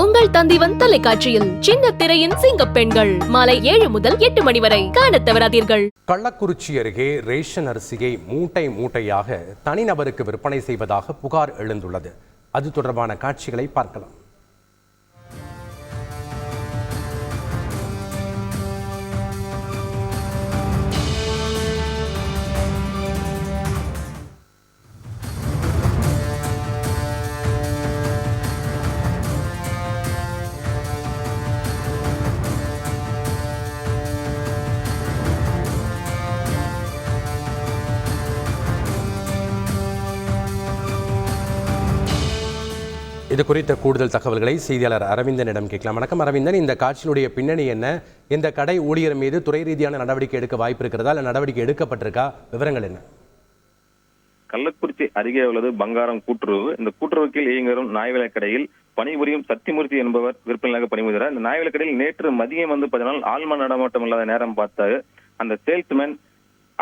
உங்கள் தந்திவன் தொலைக்காட்சியில் சின்ன திரையின் சிங்க பெண்கள் மாலை 7 முதல் 8 மணி வரை காணத் தவறாதீர்கள். கள்ளக்குறிச்சி அருகே ரேஷன் அரிசியை மூட்டை மூட்டையாக தனிநபருக்கு விற்பனை செய்வதாக புகார் எழுந்துள்ளது. அது தொடர்பான காட்சிகளை பார்க்கலாம். இது குறித்த கூடுதல் தகவல்களை செய்தியாளர் அரவிந்தனிடம் கேட்கலாம். வணக்கம் அரவிந்தன், இந்த காட்சியினுடைய பின்னணி என்ன? இந்த கடை ஊழியர் மீது துறை ரீதியான நடவடிக்கை எடுக்க வாய்ப்பு இருக்கிறதா, இல்லை நடவடிக்கை எடுக்கப்பட்டிருக்கா? விவரங்கள் என்ன? கள்ளக்குறிச்சி அருகே உள்ளது பங்காரம் கூட்டுறவு. இந்த கூட்டுறவு கீழ் இயங்கும் நாய்விலை கடையில் பணிபுரியும் சத்தியமூர்த்தி என்பவர் விற்பனையாக பணிபுரிகிறார். இந்த நாய்விலை கடையில் நேற்று மதியம் பார்த்தீங்கன்னா ஆழ்ம நடமாட்டம் இல்லாத நேரம் பார்த்தாரு அந்த சேல்ஸ்மேன்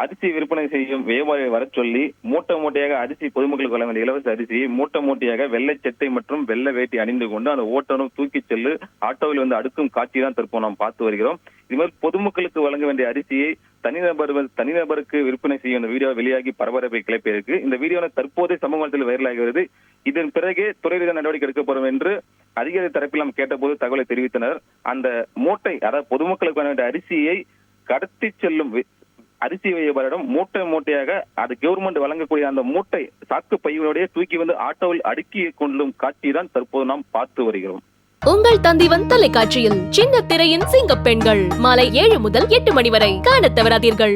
அரிசி விற்பனை செய்யும் வியாபாரியை வர சொல்லி மூட்டை மூட்டையாக அரிசி பொதுமக்களுக்கு வழங்க வேண்டிய இலவச அரிசியை மூட்டை மூட்டையாக வெள்ளை சட்டை மற்றும் வெள்ளை வேட்டி அணிந்து கொண்டு அந்த ஓட்டரும் தூக்கி செல்லு ஆட்டோவில் அடுக்கும் காட்சி தான் தற்போது நாம் பார்த்து வருகிறோம். இது மாதிரி பொதுமக்களுக்கு வழங்க வேண்டிய அரிசியை தனிநபருக்கு விற்பனை செய்யும் இந்த வீடியோ வெளியாகி பரபரப்பை கிளப்பியிருக்கு. இந்த வீடியோ தற்போது சமூகத்தில் வைரலாகி வருது. இதன் பிறகே துறை ரீதியான நடவடிக்கை எடுக்கப்படும் என்று அதிகாரி தரப்பில் நாம் கேட்டபோது தகவலை தெரிவித்தனர். அந்த மூட்டை அதாவது பொதுமக்களுக்கு வழங்க வேண்டிய அரிசியை கடத்தி செல்லும் அரிசி வியாபாரிடம் மூட்டை மூட்டையாக அது கவர்மெண்ட் வழங்கக்கூடிய அந்த மூட்டை சாக்கு பையோடைய தூக்கி ஆட்டோவில் அடுக்கி கொள்ளும் காட்சி தான் தற்போது நாம் பார்த்து வருகிறோம். உங்கள் தந்திவன் தொலைக்காட்சியில் சின்ன திரையின் சிங்க பெண்கள் மாலை 7 முதல் 8 மணி வரை காணத் தவறாதீர்கள்.